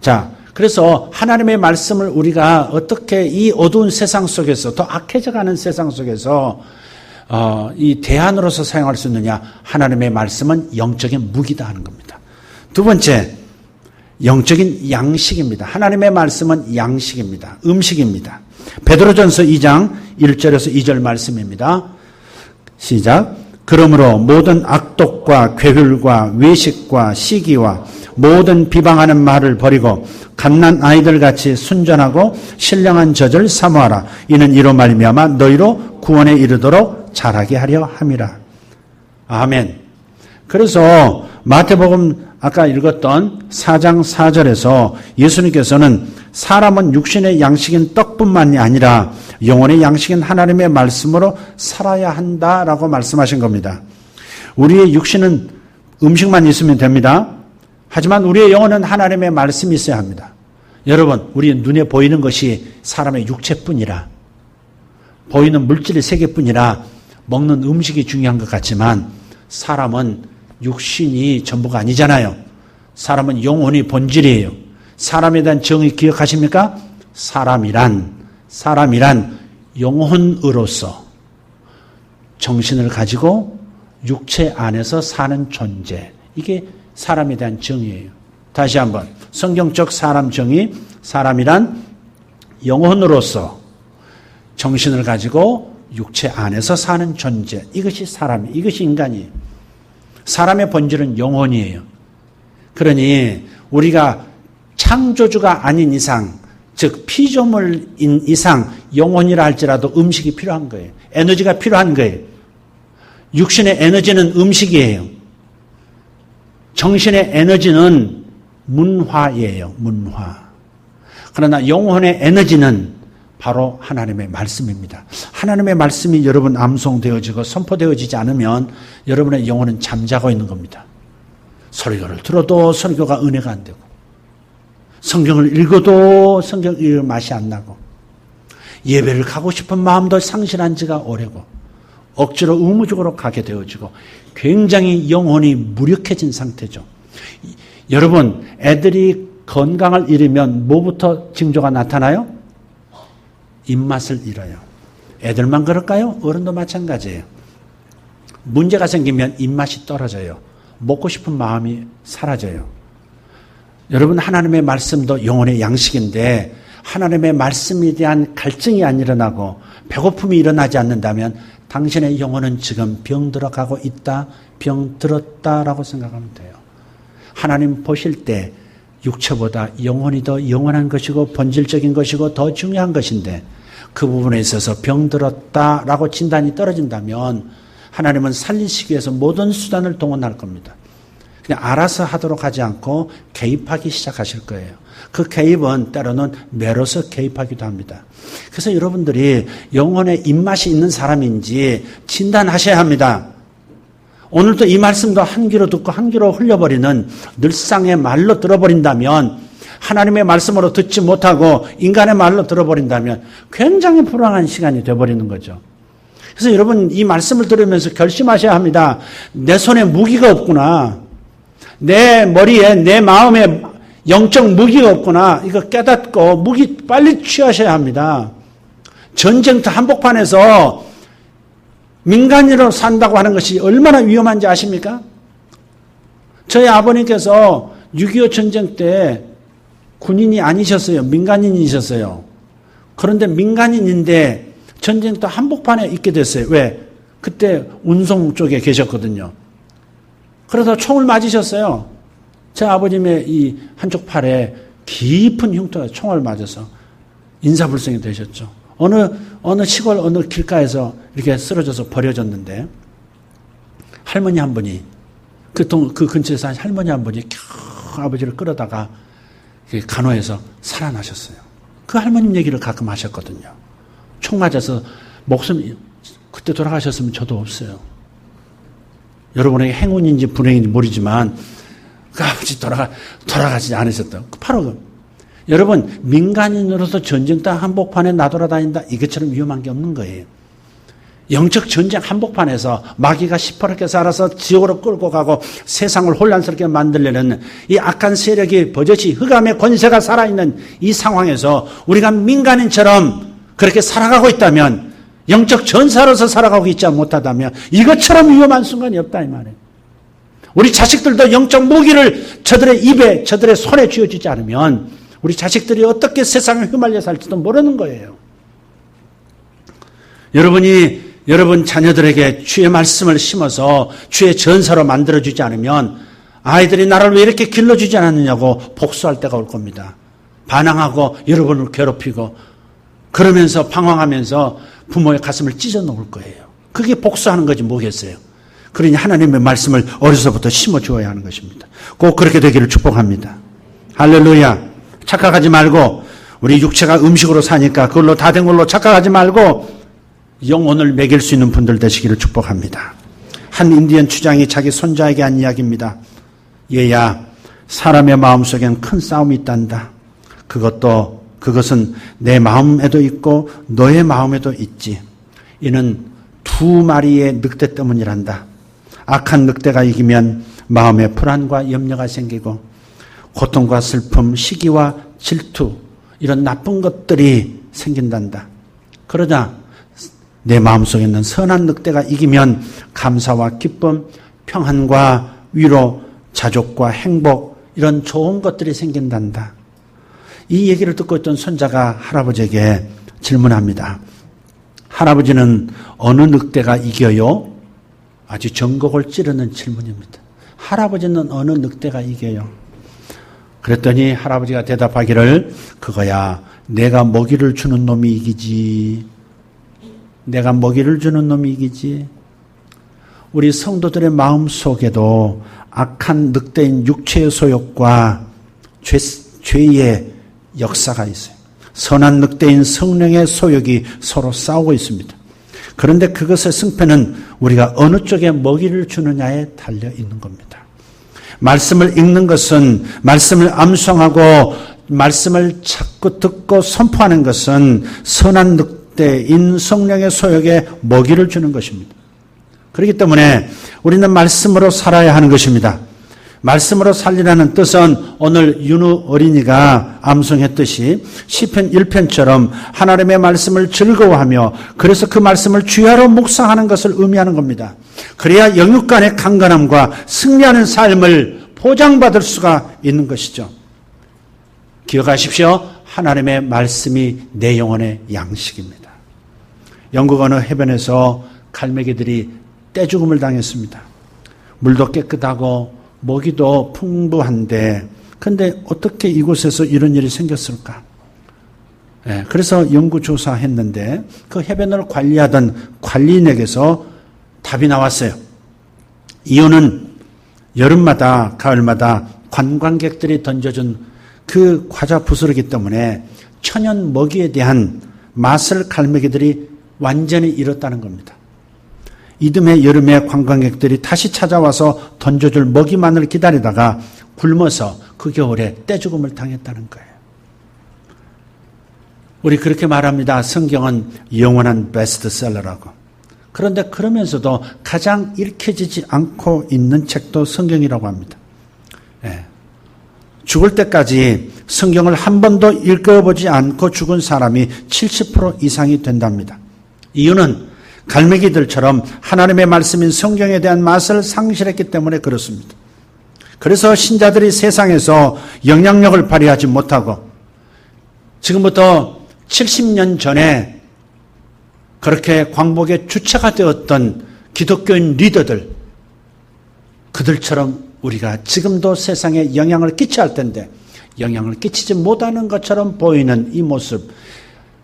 자, 그래서 하나님의 말씀을 우리가 어떻게 이 어두운 세상 속에서 더 악해져가는 세상 속에서 이 대안으로서 사용할 수 있느냐. 하나님의 말씀은 영적인 무기다 하는 겁니다. 두 번째, 영적인 양식입니다. 하나님의 말씀은 양식입니다. 음식입니다. 베드로전서 2장 1절에서 2절 말씀입니다. 시작. 그러므로 모든 악독과 괴휼과 외식과 시기와 모든 비방하는 말을 버리고 갓난 아이들같이 순전하고 신령한 젖을 사모하라. 이는 이로 말미암아 너희로 구원에 이르도록 자라게 하려 함이라. 아멘. 그래서 마태복음 아까 읽었던 4장 4절에서 예수님께서는 사람은 육신의 양식인 떡뿐만이 아니라 영혼의 양식인 하나님의 말씀으로 살아야 한다라고 말씀하신 겁니다. 우리의 육신은 음식만 있으면 됩니다. 하지만 우리의 영혼은 하나님의 말씀이 있어야 합니다. 여러분, 우리 눈에 보이는 것이 사람의 육체뿐이라, 보이는 물질의 세계뿐이라 먹는 음식이 중요한 것 같지만 사람은 육신이 전부가 아니잖아요. 사람은 영혼이 본질이에요. 사람에 대한 정의 기억하십니까? 사람이란 영혼으로서 정신을 가지고 육체 안에서 사는 존재. 이게 사람에 대한 정의예요. 다시 한번 성경적 사람 정의. 사람이란 영혼으로서 정신을 가지고 육체 안에서 사는 존재. 이것이 사람이에요. 이것이 인간이에요. 사람의 본질은 영혼이에요. 그러니 우리가 창조주가 아닌 이상, 즉 피조물인 이상 영혼이라 할지라도 음식이 필요한 거예요. 에너지가 필요한 거예요. 육신의 에너지는 음식이에요. 정신의 에너지는 문화예요. 문화. 그러나 영혼의 에너지는 바로 하나님의 말씀입니다. 하나님의 말씀이 여러분 암송되어지고 선포되어지지 않으면 여러분의 영혼은 잠자고 있는 겁니다. 설교를 들어도 설교가 은혜가 안 되고, 성경을 읽어도 성경 읽을 맛이 안 나고, 예배를 가고 싶은 마음도 상실한 지가 오래고, 억지로 의무적으로 가게 되어지고, 굉장히 영혼이 무력해진 상태죠. 여러분, 애들이 건강을 잃으면 뭐부터 징조가 나타나요? 입맛을 잃어요. 애들만 그럴까요? 어른도 마찬가지예요. 문제가 생기면 입맛이 떨어져요. 먹고 싶은 마음이 사라져요. 여러분, 하나님의 말씀도 영혼의 양식인데 하나님의 말씀에 대한 갈증이 안 일어나고 배고픔이 일어나지 않는다면 당신의 영혼은 지금 병들어가고 있다, 병들었다라고 생각하면 돼요. 하나님 보실 때 육체보다 영혼이 더 영원한 것이고 본질적인 것이고 더 중요한 것인데 그 부분에 있어서 병들었다라고 진단이 떨어진다면 하나님은 살리시기 위해서 모든 수단을 동원할 겁니다. 그냥 알아서 하도록 하지 않고 개입하기 시작하실 거예요. 그 개입은 때로는 매로서 개입하기도 합니다. 그래서 여러분들이 영혼에 입맛이 있는 사람인지 진단하셔야 합니다. 오늘도 이 말씀도 한 귀로 듣고 한 귀로 흘려버리는 늘상의 말로 들어버린다면, 하나님의 말씀으로 듣지 못하고 인간의 말로 들어버린다면 굉장히 불안한 시간이 되어버리는 거죠. 그래서 여러분 이 말씀을 들으면서 결심하셔야 합니다. 내 손에 무기가 없구나. 내 머리에 내 마음에 영적 무기가 없구나. 이거 깨닫고 무기 빨리 취하셔야 합니다. 전쟁터 한복판에서 민간인으로 산다고 하는 것이 얼마나 위험한지 아십니까? 저희 아버님께서 6.25 전쟁 때 군인이 아니셨어요. 민간인이셨어요. 그런데 민간인인데 전쟁터 한복판에 있게 됐어요. 왜? 그때 운송 쪽에 계셨거든요. 그러다 총을 맞으셨어요. 제 아버님의 이 한쪽 팔에 깊은 흉터가 총을 맞아서 인사불성이 되셨죠. 어느 시골 어느 길가에서 이렇게 쓰러져서 버려졌는데 할머니 한 분이 그 근처에 사는 할머니 한 분이 겨우 아버지를 끌어다가 간호해서 살아나셨어요. 그 할머님 얘기를 가끔 하셨거든요. 총 맞아서 목숨이 그때 돌아가셨으면 저도 없어요. 여러분에게 행운인지 불행인지 모르지만 그 아버지 돌아가지 않으셨다. 바로 여러분 민간인으로서 전쟁터 한복판에 나돌아다닌다 이것처럼 위험한 게 없는 거예요. 영적 전쟁 한복판에서 마귀가 시퍼렇게 살아서 지옥으로 끌고 가고 세상을 혼란스럽게 만들려는 이 악한 세력이 버젓이 흑암의 권세가 살아있는 이 상황에서 우리가 민간인처럼 그렇게 살아가고 있다면, 영적 전사로서 살아가고 있지 못하다면 이것처럼 위험한 순간이 없다 이 말이에요. 우리 자식들도 영적 무기를 저들의 입에 저들의 손에 쥐어주지 않으면 우리 자식들이 어떻게 세상에 휘말려 살지도 모르는 거예요. 여러분이 여러분 자녀들에게 주의 말씀을 심어서 주의 전사로 만들어주지 않으면 아이들이 나를 왜 이렇게 길러주지 않았느냐고 복수할 때가 올 겁니다. 반항하고 여러분을 괴롭히고 그러면서 방황하면서 부모의 가슴을 찢어 놓을 거예요. 그게 복수하는 거지 뭐겠어요. 그러니 하나님의 말씀을 어려서부터 심어주어야 하는 것입니다. 꼭 그렇게 되기를 축복합니다. 할렐루야. 착각하지 말고 우리 육체가 음식으로 사니까 그걸로 다 된 걸로 착각하지 말고 영혼을 먹일 수 있는 분들 되시기를 축복합니다. 한 인디언 추장이 자기 손자에게 한 이야기입니다. 얘야, 사람의 마음속엔 큰 싸움이 있단다. 그것은 내 마음에도 있고 너의 마음에도 있지. 이는 두 마리의 늑대 때문이란다. 악한 늑대가 이기면 마음에 불안과 염려가 생기고 고통과 슬픔, 시기와 질투 이런 나쁜 것들이 생긴단다. 그러자 내 마음속에 있는 선한 늑대가 이기면 감사와 기쁨, 평안과 위로, 자족과 행복 이런 좋은 것들이 생긴단다. 이 얘기를 듣고 있던 손자가 할아버지에게 질문합니다. 할아버지는 어느 늑대가 이겨요? 아주 전곡을 찌르는 질문입니다. 할아버지는 어느 늑대가 이겨요? 그랬더니 할아버지가 대답하기를 그거야 내가 먹이를 주는 놈이 이기지. 내가 먹이를 주는 놈이 이기지. 우리 성도들의 마음속에도 악한 늑대인 육체의 소욕과 죄의 역사가 있어요. 선한 늑대인 성령의 소욕이 서로 싸우고 있습니다. 그런데 그것의 승패는 우리가 어느 쪽에 먹이를 주느냐에 달려 있는 겁니다. 말씀을 읽는 것은 말씀을 암송하고 말씀을 자꾸 듣고 선포하는 것은 선한 늑대인 성령의 소욕에 먹이를 주는 것입니다. 그렇기 때문에 우리는 말씀으로 살아야 하는 것입니다. 말씀으로 살리라는 뜻은 오늘 윤우 어린이가 암송했듯이 시편 1편처럼 하나님의 말씀을 즐거워하며 그래서 그 말씀을 주야로 묵상하는 것을 의미하는 겁니다. 그래야 영육 간의 강건함과 승리하는 삶을 보장받을 수가 있는 것이죠. 기억하십시오. 하나님의 말씀이 내 영혼의 양식입니다. 영국 어느 해변에서 갈매기들이 떼죽음을 당했습니다. 물도 깨끗하고 먹이도 풍부한데 근데 어떻게 이곳에서 이런 일이 생겼을까? 그래서 연구조사했는데 그 해변을 관리하던 관리인에게서 답이 나왔어요. 이유는 여름마다 가을마다 관광객들이 던져준 그 과자 부스러기 때문에 천연 먹이에 대한 맛을 갈매기들이 완전히 잃었다는 겁니다. 이듬해 여름에 관광객들이 다시 찾아와서 던져줄 먹이만을 기다리다가 굶어서 그 겨울에 떼죽음을 당했다는 거예요. 우리 그렇게 말합니다. 성경은 영원한 베스트셀러라고. 그런데 그러면서도 가장 읽혀지지 않고 있는 책도 성경이라고 합니다. 죽을 때까지 성경을 한 번도 읽어보지 않고 죽은 사람이 70% 이상이 된답니다. 이유는 갈매기들처럼 하나님의 말씀인 성경에 대한 맛을 상실했기 때문에 그렇습니다. 그래서 신자들이 세상에서 영향력을 발휘하지 못하고 지금부터 70년 전에 그렇게 광복의 주체가 되었던 기독교인 리더들, 그들처럼 우리가 지금도 세상에 영향을 끼쳐야 할 텐데 영향을 끼치지 못하는 것처럼 보이는 이 모습,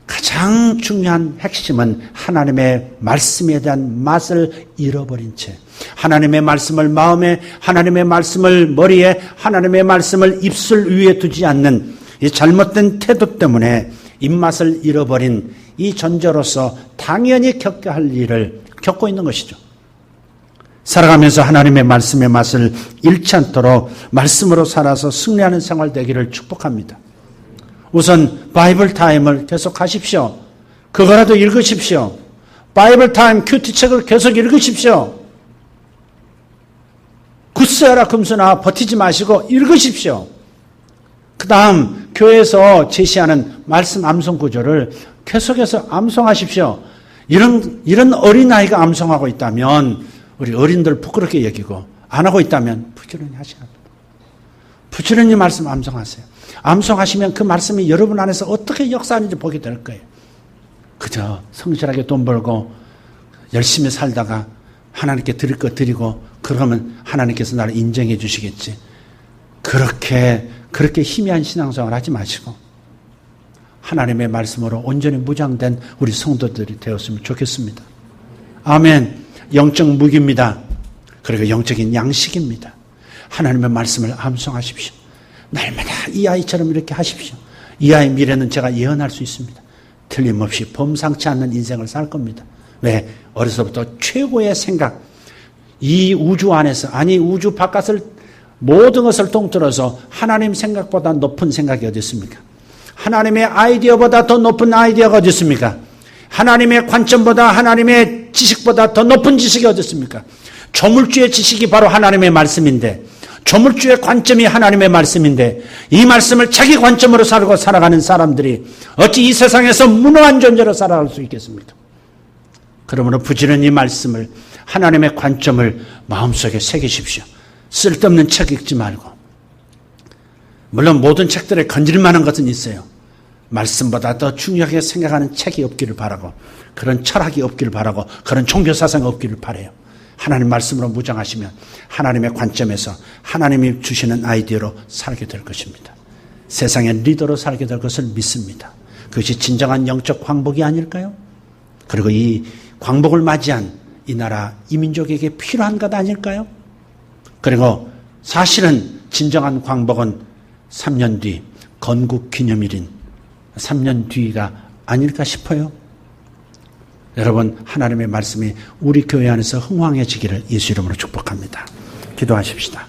가장 중요한 핵심은 하나님의 말씀에 대한 맛을 잃어버린 채 하나님의 말씀을 마음에, 하나님의 말씀을 머리에, 하나님의 말씀을 입술 위에 두지 않는 이 잘못된 태도 때문에 입맛을 잃어버린 이 존재로서 당연히 겪어야 할 일을 겪고 있는 것이죠. 살아가면서 하나님의 말씀의 맛을 잃지 않도록 말씀으로 살아서 승리하는 생활 되기를 축복합니다. 우선 바이블 타임을 계속 하십시오. 그거라도 읽으십시오. 바이블 타임 큐티책을 계속 읽으십시오. 굳세어라 금수나 버티지 마시고 읽으십시오. 그 다음 교회에서 제시하는 말씀 암송 구조를 계속해서 암송하십시오. 이런 어린아이가 암송하고 있다면 우리 어린들 부끄럽게 여기고 안 하고 있다면 부지런히 하셔야 합니다. 부지런히 말씀 암송하세요. 암송하시면 그 말씀이 여러분 안에서 어떻게 역사하는지 보게 될 거예요. 그저 성실하게 돈 벌고 열심히 살다가 하나님께 드릴 거 드리고 그러면 하나님께서 나를 인정해 주시겠지. 그렇게 희미한 신앙생활 하지 마시고 하나님의 말씀으로 온전히 무장된 우리 성도들이 되었으면 좋겠습니다. 아멘. 영적 무기입니다. 그리고 영적인 양식입니다. 하나님의 말씀을 암송하십시오. 날마다 이 아이처럼 이렇게 하십시오. 이 아이 미래는 제가 예언할 수 있습니다. 틀림없이 범상치 않는 인생을 살 겁니다. 왜? 어려서부터 최고의 생각, 이 우주 안에서, 아니 우주 바깥을 모든 것을 통틀어서 하나님 생각보다 높은 생각이 어디 있습니까? 하나님의 아이디어보다 더 높은 아이디어가 어디 있습니까? 하나님의 관점보다, 하나님의 지식보다 더 높은 지식이 어디 있습니까? 조물주의 지식이 바로 하나님의 말씀인데, 조물주의 관점이 하나님의 말씀인데, 이 말씀을 자기 관점으로 살고 살아가는 사람들이 어찌 이 세상에서 무능한 존재로 살아갈 수 있겠습니까? 그러므로 부지런히 말씀을, 하나님의 관점을 마음속에 새기십시오. 쓸데없는 책 읽지 말고. 물론 모든 책들에 건질만한 것은 있어요. 말씀보다 더 중요하게 생각하는 책이 없기를 바라고, 그런 철학이 없기를 바라고, 그런 종교사상이 없기를 바라요. 하나님 말씀으로 무장하시면 하나님의 관점에서 하나님이 주시는 아이디어로 살게 될 것입니다. 세상의 리더로 살게 될 것을 믿습니다. 그것이 진정한 영적 광복이 아닐까요? 그리고 이 광복을 맞이한 이 나라, 이 민족에게 필요한 것 아닐까요? 그리고 사실은 진정한 광복은 3년 뒤 건국 기념일인 3년 뒤가 아닐까 싶어요. 여러분, 하나님의 말씀이 우리 교회 안에서 흥황해지기를 예수 이름으로 축복합니다. 기도하십시다.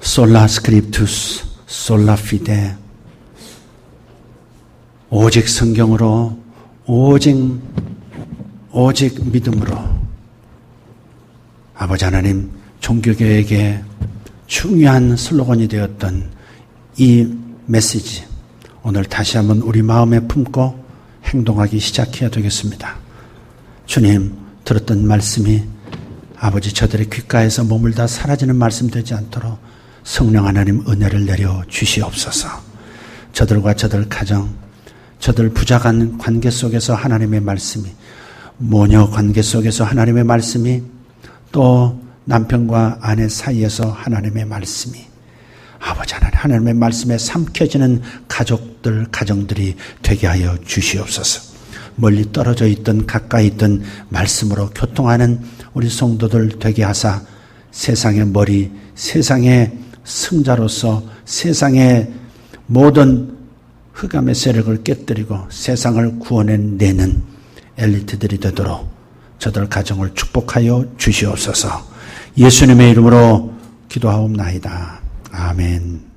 Sola scriptus, sola fide. 오직 성경으로, 오직 믿음으로. 아버지 하나님, 종교교회에게 중요한 슬로건이 되었던 이 메시지, 오늘 다시 한번 우리 마음에 품고 행동하기 시작해야 되겠습니다. 주님, 들었던 말씀이 아버지 저들의 귓가에서 머물다 사라지는 말씀 되지 않도록 성령 하나님 은혜를 내려 주시옵소서. 저들과 저들 가정, 저들 부자간 관계 속에서 하나님의 말씀이, 모녀 관계 속에서 하나님의 말씀이, 또 남편과 아내 사이에서 하나님의 말씀이, 아버지 하나님, 하나님의 말씀에 삼켜지는 가족들, 가정들이 되게 하여 주시옵소서. 멀리 떨어져 있던 가까이 있던 말씀으로 교통하는 우리 성도들 되게 하사 세상의 머리, 세상의 승자로서 세상의 모든 흑암의 세력을 깨뜨리고 세상을 구원해내는 엘리트들이 되도록 저들 가정을 축복하여 주시옵소서. 예수님의 이름으로 기도하옵나이다. 아멘.